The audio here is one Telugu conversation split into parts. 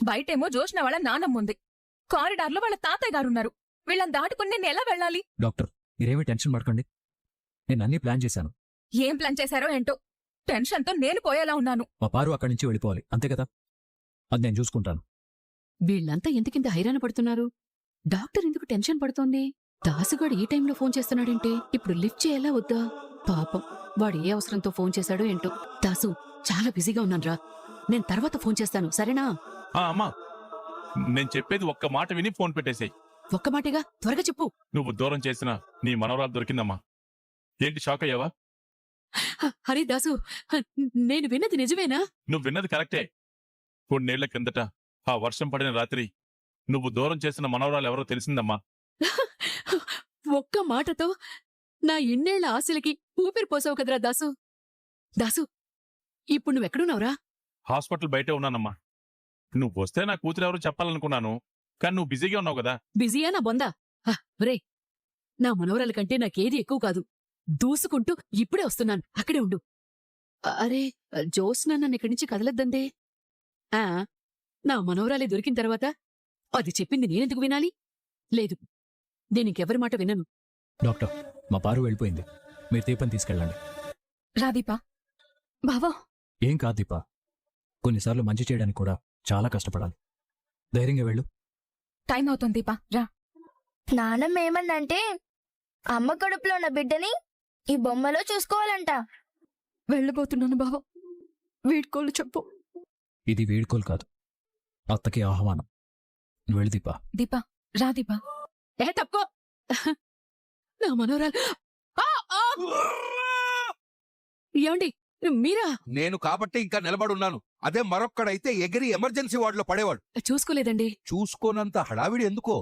బయటేమో జోష్న వాళ్ళ నానమ్ముంది, కారిడార్లో వాళ్ళ తాతయ్య గారున్నారు. వీళ్ళని దాటుకుని నేను ఎలా వెళ్ళాలి? డాక్టర్, మీరేమీ టెన్షన్ పడకండి. నేను అన్నీ ప్లాన్ చేశాను. ఏం ప్లాన్ చేశారో ఏంటో, టెన్షన్తో నేను పోయేలా ఉన్నాను. మా పారు అక్కడి నుంచి వెళ్ళిపోవాలి, అంతే కదా? అది నేను చూసుకుంటాను. వీళ్ళంతా ఎందుకింత హైరాణ పడుతున్నారు? డాక్టర్ ఎందుకు టెన్షన్ పడుతోంది? దాసుగాడు ఈ టైంలో ఫోన్ చేస్తున్నాడంటే ఇప్పుడు లిఫ్ట్ చేయాలా వద్దా? పాపం, వాడు ఏ అవసరంతో ఫోన్ చేశాడో ఏంటో. దాసు, చాలా బిజీగా ఉన్నాన్రా, నేను తర్వాత ఫోన్ చేస్తాను, సరేనా? అమ్మా, నేను చెప్పేది ఒక్క మాట విని ఫోన్ పెట్టేసేయ్. ఒక్క మాటేగా, త్వరగా చెప్పు. నువ్వు దూరం చేసిన నీ మనవరాలు దొరికిందమ్మా. ఏంటి, షాక్ అయ్యావా? అరే దాసు, నేను విన్నది నిజమేనా? నువ్వు విన్నది కరెక్టే. కొన్నేళ్ల కిందట ఆ వర్షం పడిన రాత్రి నువ్వు దూరం చేసిన మనవరాలు ఎవరో తెలిసిందమ్మా. ఒక్క మాటతో నా ఇన్నేళ్ల ఆశలకి ఊపిరి పోసావు కదరా దాసు. దాసు, ఇప్పుడు నువ్వెక్కడున్నావురా? హాస్పిటల్ బయటే ఉన్నానమ్మా. నువ్వు వస్తే నా కూతురు ఎవరో చెప్పాలనుకున్నాను, కానీ నువ్వు బిజీగా ఉన్నావు కదా. బిజీయా నా బొందా? రే, నా మనవరాల కంటే నాకేది ఎక్కువ కాదు. దూసుకుంటూ ఇప్పుడే వస్తున్నాను, అక్కడే ఉండు. అరే, జోస్నా నన్ను ఇక్కడి నుంచి కదలద్దందే. నా మనవరాలే దొరికిన తర్వాత అది చెప్పింది నేనెందుకు వినాలి? లేదు, నేనింకెవరి మాట వినను. డాక్టర్, మా పారు వెళ్ళిపోయింది, మీరు దీపం తీసుకెళ్ళండి. రా దీపా. బావా, ఏం కాదు దీపా, కొన్నిసార్లు మంచి చేయడానికి కూడా చాలా కష్టపడాలి. ధైర్యంగా వెళ్ళు. టైం అవుతుంది దీపా, రా. నానమ్మ ఏమందంటే అమ్మ కడుపులో ఉన్న బిడ్డని ఈ బొమ్మలో చూసుకోవాలంట. వెళ్ళబోతున్నాను బావా, వీడ్కోలు చెప్పు. ఇది వీడ్కోలు కాదు, అత్తకి ఆహ్వానం. నువ్వు వెళ్ళు దీపా. దీపా, రా దీపా. తప్పుకో, నా మనోరాలు. ఏమండి, మీరా? నేను కాబట్టి ఇంకా నిలబడున్నాను. అదే మరొక్కడైతే ఎగిరి ఎమర్జెన్సీ వార్డులో పడేవాడు. చూసుకోలేదండి. చూసుకోనంత హడావిడి ఎందుకో?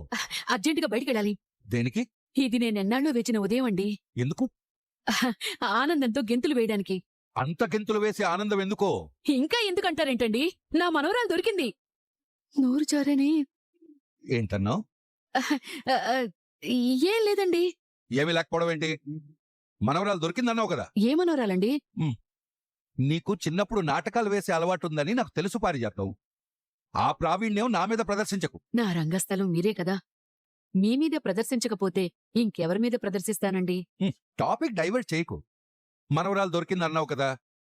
అర్జెంటుగా బయటికెళ్ళాలి. దేనికి? ఇది నేనెన్నాళ్ళో వేచిన ఉదయం అండి. ఎందుకు? ఆనందంతో గెంతులు వేయడానికి. అంత గెంతులు వేసే ఆనందం ఎందుకో? ఇంకా ఎందుకంటారేంటండి, నా మనవరాలు దొరికింది. నోరు జారని. ఏంటన్నావు? ఏం లేదండి. ఏమి లేకపోవడం ఏంటి? మనవరాలు దొరికిందన్నావు కదా. ఏ మనవరాలండి? నీకు చిన్నప్పుడు నాటకాలు వేసే అలవాటుందని నాకు తెలుసు పారిజాతం. ఆ ప్రావీణ్యం నా మీద ప్రదర్శించకు. నా రంగస్థలం మీరే కదా, మీ మీద ప్రదర్శించకపోతే ఇంకెవరి మీద ప్రదర్శిస్తానండి? టాపిక్ డైవర్ట్ చేయకు. మనవరాలు దొరికిందన్నావు కదా,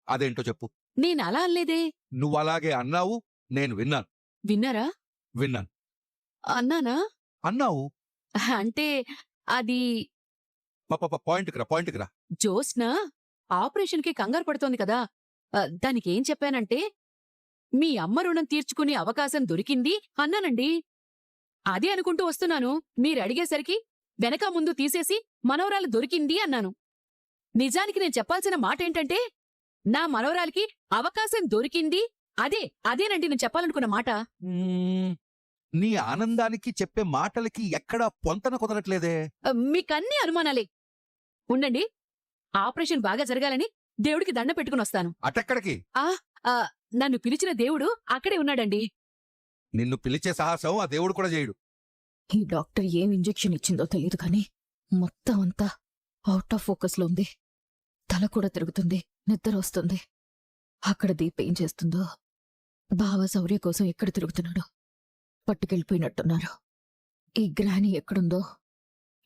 అదేంటో చెప్పు. నేనలా అనలేదే. నువ్వలాగే అన్నావు, నేను విన్నాను. విన్నారా? విన్నాను. అన్నానా? అన్నావు. అంటే అది పాయింట్కి రా. జోస్న ఆపరేషన్కి కంగారు పడుతోంది కదా, దానికేం చెప్పానంటే మీ అమ్మ రుణం తీర్చుకునే అవకాశం దొరికింది అన్నానండి. అదే అనుకుంటూ వస్తున్నాను, మీరడిగేసరికి వెనక ముందు తీసేసి మనవరాలు దొరికింది అన్నాను. నిజానికి నేను చెప్పాల్సిన మాటేంటంటే నా మనవరాలికి అవకాశం దొరికింది, అదేనండి నేను చెప్పాలనుకున్న మాట. నీ ఆనందానికి చెప్పే మాటలకి ఎక్కడా పొంతన కుదరట్లేదే. మీకన్నీ అనుమానాలే. ఉండండి, ఆపరేషన్ బాగా జరగాలని దేవుడికి దండ పెట్టుకుని వస్తాను. అటెక్కడికి? నన్ను పిలిచిన దేవుడు అక్కడే ఉన్నాడండి. నిన్ను పిలిచే సాహసం ఆ దేవుడు కూడా చేయడు. ఈ డాక్టర్ ఏం ఇంజెక్షన్ ఇచ్చిందో తెలియదు కానీ మొత్తం అంతా అవుట్ ఆఫ్ ఫోకస్ లో ఉంది. తల కూడా తిరుగుతుంది, నిద్ర వస్తుంది. అక్కడ దీప ఏం చేస్తుందో, బావ శౌర్య కోసం ఎక్కడ తిరుగుతున్నాడో పట్టుకెళ్ళిపోయినట్టున్నారు. ఈ గ్రాని ఎక్కడుందో,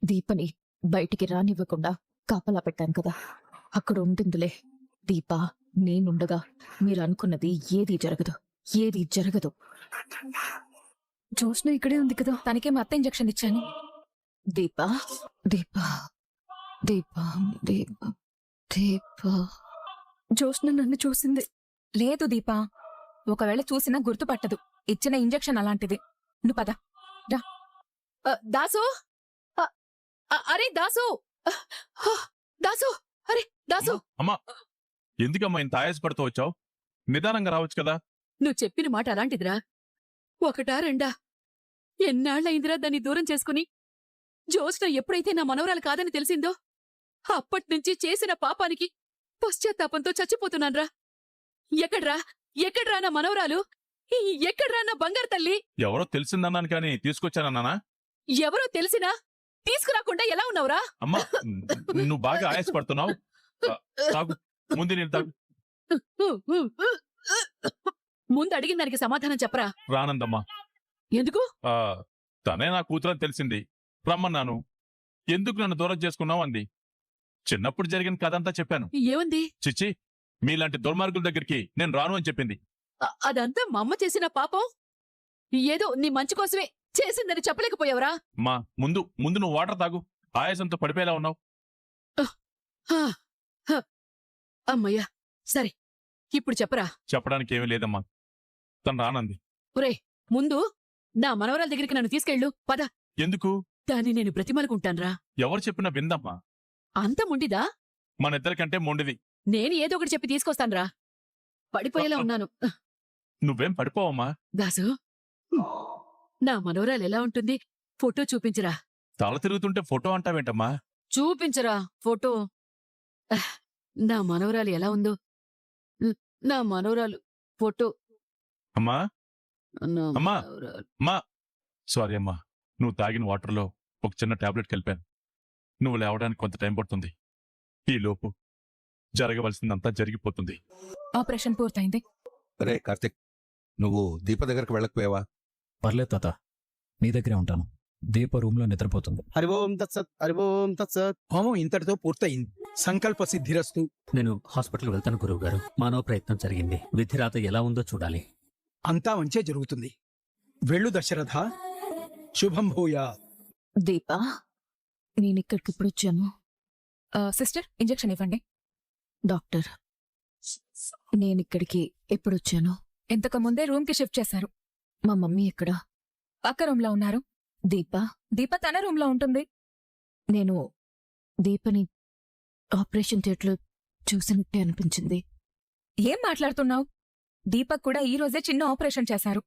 దీపని బయటికి రానివ్వకుండా కాపలా పెట్టాను కదా, అక్కడ ఉంటుందిలే. దీప నేనుండగా మీరు అనుకున్నది ఏదీ జరగదు. జోష్న ఇక్కడే ఉంది కదా, తనకే మత్త ఇంజెక్షన్ ఇచ్చాను. దీప జోష్న నన్ను చూసింది. లేదు దీపా, ఒకవేళ చూసినా గుర్తుపట్టదు. ఇచ్చిన ఇంజెక్షన్ అలాంటిది. నువ్వు పద, రా. దాసు, అరే దాసు, అరే దాసు. అమ్మా, ఎందుకమ్మా ఇంత ఆయాసపడుతూ వచ్చావు? నిదానంగా రావచ్చు కదా. నువ్వు చెప్పిన మాట అలాంటిదిరా. ఒకటా రెండా, ఎన్నాళ్ళయిందిరా దాన్ని దూరం చేసుకుని. జోస్న ఎప్పుడైతే నా మనవరాలు కాదని తెలిసిందో అప్పట్నుంచి చేసిన పాపానికి పశ్చాత్తాపంతో చచ్చిపోతున్నాన్రా. ఎక్కడ్రా నా మనవరాలు? ఎక్కడ్రా నా బంగారు తల్లి? ఎవరో తెలిసిందన్నాను కానీ తీసుకొచ్చానన్నానా? ఎవరో తెలిసినా తీసుకురాకుండా ఎలా ఉన్నావురా? అమ్మా, నువ్వు బాగా ఆయాసపడుతున్నావు. తాగు, ముందు నేను తాగు. ముందు అడిగిన దానికి సమాధానం చెప్పరా. రానందమ్మా. ఎందుకు? ఆ, తనే నా కూతురని తెలిసింది, రమ్మన్నాను. ఎందుకు నన్ను దూరం చేసుకున్నావు అంది. చిన్నప్పుడు జరిగిన కథ అంతా చెప్పాను. ఏముంది? చిచ్చి, మీలాంటి దుర్మార్గుల దగ్గరికి నేను రాను అని చెప్పింది. అదంతా మా అమ్మ చేసిన పాపం. ఏదో నీ మంచి కోసమే చేసిందని చెప్పలేకపోయావరా? మా ముందు ముందు నువ్వు వాటర్ తాగు. ఆయాసంతో పడిపోయేలా ఉన్నావు. హా, హ. అమ్మయ్యా, సరే ఇప్పుడు చెప్పరా. చెప్పడానికి ఏమీ లేదమ్మా, తను రానంది. ఒరే, ముందు నా మనవరాల దగ్గరికి నన్ను తీసుకెళ్ళు పద. ఎందుకు? దాన్ని నేను బ్రతిమలుకుంటాన్రా. ఎవరు చెప్పినా విందమ్మా. అంత ముండిదా? మన ఇద్దరికంటే మొండిది. నేను ఏదో ఒకటి చెప్పి తీసుకొస్తాన్రా. పడిపోయేలా ఉన్నాను. నువ్వేం పడిపోవమ్మా. దాసు, నా మనవరాలు ఎలా ఉంటుంది? ఫోటో చూపించరా. తల తిరుగుతుంటే ఫోటో అంటావేంటమ్మా? చూపించరా ఫోటో. నా మనవరాలు ఎలా ఉందో. నా మనవరాలు ఫోటో. అమ్మా, నా అమ్మా. మనవరాలు. అమ్మా, సారీ అమ్మా. నువ్వు తాగిన వాటర్లో ఒక చిన్న టాబ్లెట్ కలిపాను. నువ్వు లేవడానికి కొంత టైం పడుతుంది. ఈలోపు జరగవలసిందంతా జరిగిపోతుంది. ఆపరేషన్ పూర్తయింది. రే కార్తిక్, నువ్వు దీప దగ్గరకు వెళ్ళకపోయావా? పర్లేదు తాత, నీ దగ్గరే ఉంటాను. దీప రూమ్లో నిద్రపోతుంది. హరి ఓం తత్సత్, హరి ఓం తత్సత్. హోమం ఇంతటితో పూర్తయింది. సంకల్ప సిద్ధిరస్తు. నేను హాస్పిటల్ వెళ్తాను గురువు గారు. మానవ ప్రయత్నం జరిగింది. విధిరాత ఎలా ఉందో చూడాలి. అంతా మంచే జరుగుతుంది. వెళ్ళు దశరథ. శుభం భూయా. దీపా, నేనిక్కడికి ఇప్పుడు వచ్చాను. సిస్టర్, ఇంజెక్షన్ ఇవ్వండి. డాక్టర్, నేనిక్కడికి ఎప్పుడొచ్చాను? ఇంతకు ముందే రూమ్ కి షిఫ్ట్ చేశారు. మా మమ్మీ ఎక్కడా? పక్క రూమ్ లో ఉన్నారు. దీపా, దీప తన రూమ్ లో ఉంటుంది. నేను దీపని ఆపరేషన్ థియేటర్లో చూసినట్టే అనిపించింది. ఏం మాట్లాడుతున్నావు? దీపక్ కూడా ఈ రోజే చిన్న ఆపరేషన్ చేశారు.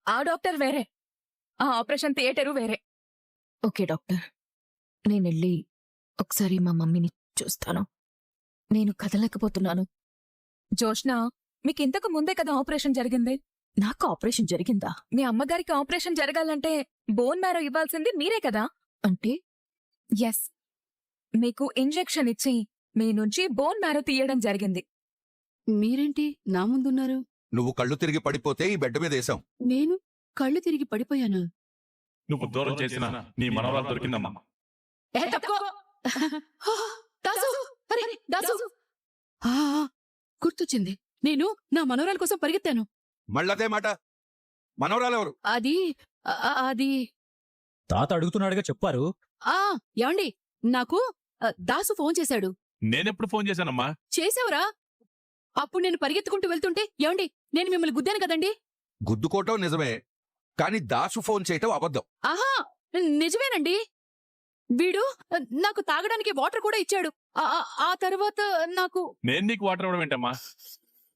ఆ డాక్టర్ వేరే, ఆ ఆపరేషన్ థియేటరు వేరే. ఓకే డాక్టర్, నేనెళ్ళి ఒకసారి మా మమ్మీని చూస్తాను. నేను కదలేకపోతున్నాను. జోష్నా, మీకింతకు ముందే కదా ఆపరేషన్ జరిగింది. నాకు ఆపరేషన్ జరిగిందా? మీ అమ్మగారికి ఆపరేషన్ జరగాలంటే బోన్ మ్యారో ఇవ్వాల్సింది మీరే కదా. అంటే ఎస్, మీకు ఇంజెక్షన్ ఇచ్చి మీ నుంచి బోన్ మ్యారో తీయడం జరిగింది. మీరేంటి నా ముందున్నారు? నువ్వు కళ్ళు తిరిగి పడిపోతే ఈ బెడ్ మీద వేసాం. నేను కళ్ళు తిరిగి పడిపోయాను. నువ్వు దూరం చేసిన నీ మనవరాలు దొరికిందమ్మా. ఏ తప్పుకో. దాసు, అరే దాసు. ఆ, గుర్తొచ్చింది. నేను నా మనవరాల కోసం పరిగెత్తాను. మళ్ళదే మాట. మనవరాలెవరు? అది అది తాత అడుగుతున్నాడుగా చెప్పారు. ఏమండి, నాకు దాసు ఫోన్ చేశాడు. నేనెప్పుడు ఫోన్ చేశానమ్మా? చేసావురా? అప్పుడు నేను పరిగెత్తుకుంటూ వెళ్తుంటే, ఏమండి నేను మిమ్మల్ని గుద్దాను కదండి. గుద్దుకోవటం నిజమే, కానీ దాసు ఫోన్ చేయటం అబద్ధం. ఆహా, నిజమేనండి. వీడు నాకు తాగడానికి వాటర్ కూడా ఇచ్చాడు. ఆ తర్వాత నాకు. నేను నీకు వాటర్ ఇవ్వడం ఏంటమ్మా?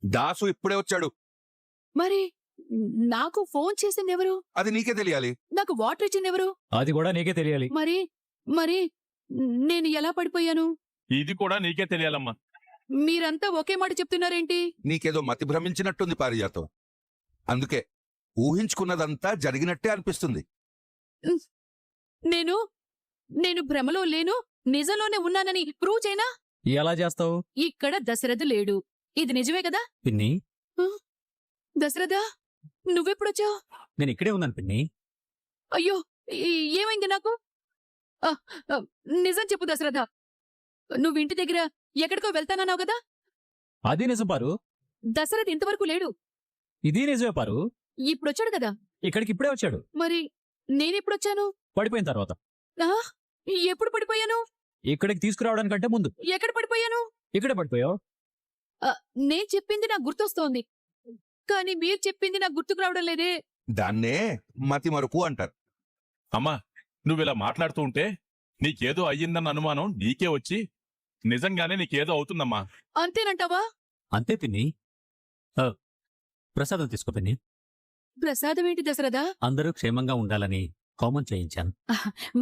దాసు ఇప్పుడే వచ్చాడు. మరి నాకు ఫోన్ చేసిందెవరు? అది నీకే తెలియాలి. నాకు వాటర్ ఇచ్చిందెవరు? అది కూడా నీకే తెలియాలి. మరి మరి నేను ఎలా పడిపోయాను? ఇది కూడా నీకే తెలియాలమ్మా. మీరంతా ఒకే మాట చెప్తున్నారేంటి? నీకేదో మతి భ్రమించినట్టుంది పారిజాతం. అందుకే ఊహించుకున్నదంతా జరిగినట్టే అనిపిస్తుంది. నేను భ్రమలో లేను, నిజంలోనే ఉన్నానని ప్రూవ్ చేయనా? ఎలా చేస్తావు? ఇక్కడ దశరథ లేడు. ఇది నిజమే కదా? పిన్ని, దశరథ, నువ్వెప్పుడొచ్చావు? నేను ఇక్కడే ఉన్నాను పిన్ని. అయ్యో, ఏమైంది నాకు? నిజం చెప్పు దశరథ. నువ్వు ఇంటి దగ్గర ఎక్కడికో వెళ్తానన్నావు కదా? అది నిజం పారు. దశరథ ఇంతవరకు లేడు. ఇది నిజమే పారు. ఇప్పుడొచ్చాడు కదా? ఇక్కడికి ఇప్పుడే వచ్చాడు. మరి నేనెప్పుడొచ్చాను? పడిపోయిన తర్వాత. ఎప్పుడు పడిపోయాను? ఇక్కడికి తీసుకురావడానికంటే ముందు. ఎక్కడ పడిపోయాను? ఇక్కడే పడిపోయావు. నేను చెప్పింది నాకు గుర్తొస్తోంది, కానీ మీరు చెప్పింది నాకు గుర్తుకు రావడం లేదే. దాన్నే మతి మరుపు అంటారు. అమ్మా, నువ్విలా మాట్లాడుతూ ఉంటే నీకేదో అయ్యిందన్న అనుమానం నీకే వచ్చి నిజంగానే నీకేదో అవుతుందమ్మా. అంతేనంటావా? అంతే పిన్ని. ప్రసాదం తీసుకో పిన్ని. ప్రసాదం ఏంటి దశరథ? అందరూ క్షేమంగా ఉండాలని హోమం చేయించాను.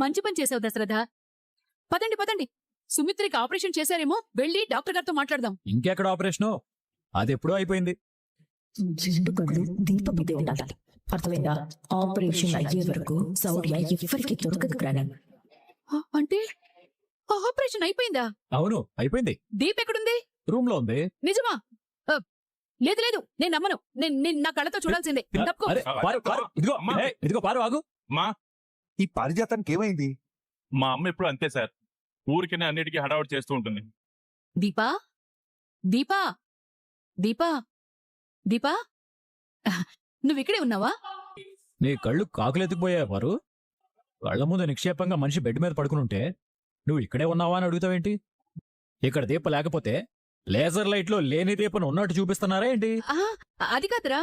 మంచి పని చేసావు దశరథ. పదండి పదండి, సుమిత్రికి ఆపరేషన్ చేశారేమో, వెళ్ళి డాక్టర్ గారితో మాట్లాడదాం. ఇంకెక్కడ ఆపరేషను? అది ఎప్పుడూ అయిపోయింది. రెండు కళ్ళు దీప మీదే ఉండాలి. అర్థమైందా? ఆపరేషన్ అయ్యే వరకు సౌర్య ఎవరికి దొరకదు ప్రాణం. అంటే ఆపరేషన్ అయిపోయిందా? అవును, అయిపోయింది. దీప్ ఎక్కడుంది? రూమ్ లో ఉంది. నిజమా? లేదు లేదు నేను నమ్మను నేను నా కళ్ళతో చూడాల్సిందే తప్పుకో. అరే, పారు, పారు, ఇదిగో అమ్మా. ఏయ్, ఇదిగో పారు ఆగు. మా ఈ పారిజాతానికి ఏమైంది? మా అమ్మ ఎప్పుడు అంతే సార్, ఊరికనే అన్నిటికీ హడావుడి చేస్తూ ఉంటుంది. దీపా దీపా దీపా దీపా నువ్విక్కడే ఉన్నావా? నీ కళ్ళు కాకులెత్తుకుపోయా పారు. కళ్ళ ముందు నిక్షేపంగా మనిషి బెడ్ మీద పడుకునుంటే నువ్వు ఇక్కడే ఉన్నావా అని అడుగుతావేంటి? ఇక్కడ దీప లేకపోతే లేజర్ లైట్ లో లేని దీపను ఉన్నట్టు చూపిస్తున్నారా ఏంటి? ఆ, అది కాదురా.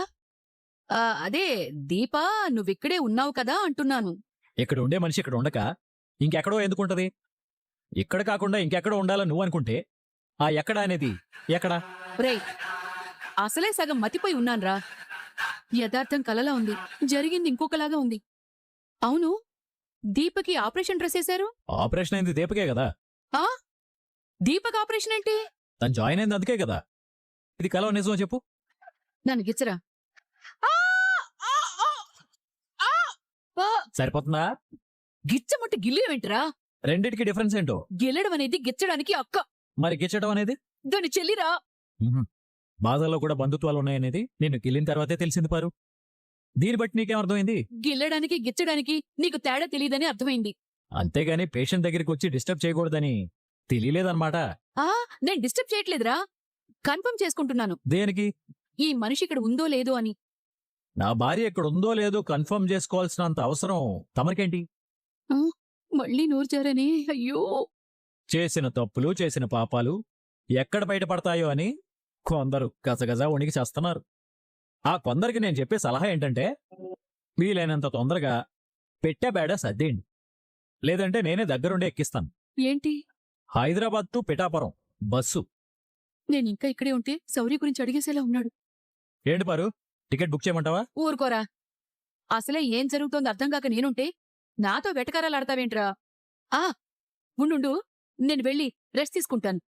అదే దీపా నువ్విక్కడే ఉన్నావు కదా అంటున్నాను. ఇక్కడ ఉండే మనిషి ఇక్కడ ఉండక ఇంకెక్కడో ఎందుకుంటది? ఇక్కడ కాకుండా ఇంకెక్కడో ఉండాలని నువ్వు అనుకుంటే ఆ ఎక్కడ అనేది ఎక్కడా? రేయ్, అసలే సగం మతిపోయి ఉన్నాన్రా. యథార్థం కలలా ఉంది, జరిగింది ఇంకొకలాగా ఉంది. అవును, దీపకి ఆపరేషన్ డ్రెస్ వేశారు. ఆపరేషన్ అయింది దీపకే కదా. దీపక్ ఆపరేషన్ ఏంటి? తను జాయిన్ అయింది అందుకే కదా. ఇది కలవ నిజమో చెప్పు. నన్ను గిచ్చరా. సరిపోతుందా? గిచ్చముట్టి గిల్లేవేంటిరా? రెండిటికి డిఫరెన్స్ ఏంటో? గిల్లడం అనేది గిచ్చడానికి అక్క, మరి గిచ్చడం అనేది? దాని చెల్లిరా. బాధల్లో కూడా బంధుత్వాలు ఉన్నాయనేది నిన్ను గిల్లిన తర్వాతే తెలిసింది పారు. దీన్ని బట్టి నీకేమర్థమైంది? గిల్లడానికి గిచ్చడానికి నీకు తేడా తెలియదని అర్థమైంది. అంతేగాని పేషెంట్ దగ్గరికి వచ్చి డిస్టర్బ్ చేయకూడదని తెలియలేదన్నమాట. నేను డిస్టర్బ్ చేయట్లేదురా, కన్ఫర్మ్ చేసుకుంటున్నాను దేనికి? ఈ మనిషి ఇక్కడ ఉందో లేదో అని. నా భార్య ఇక్కడ ఉందో లేదో కన్ఫర్మ్ చేసుకోవాల్సినంత అవసరం తమరికేంటి? మళ్ళీ నోరు జారనే. అయ్యో, చేసిన తప్పులు చేసిన పాపాలు ఎక్కడ బయటపడతాయో అని కొందరు గజగజ వణికి చేస్తున్నారు. ఆ కొందరికి నేను చెప్పే సలహా ఏంటంటే, వీలైనంత తొందరగా పెట్టే బేడ సర్దేయండి. లేదంటే నేనే దగ్గరుండి ఎక్కిస్తాను. ఏంటి? Hyderabad to Pithapuram bus. నేనింకా ఇక్కడే ఉంటే శౌర్య గురించి అడిగేసేలా ఉన్నాడు. ఏంటి పారు, టికెట్ బుక్ చేయమంటావా? ఊరుకోరా. అసలే ఏం జరుగుతోందో అర్థం కాక నేనుంటే నాతో వెటకారాలు ఆడతావేంట్రా? ఉండు, నేను వెళ్ళి రెస్ట్ తీసుకుంటాను.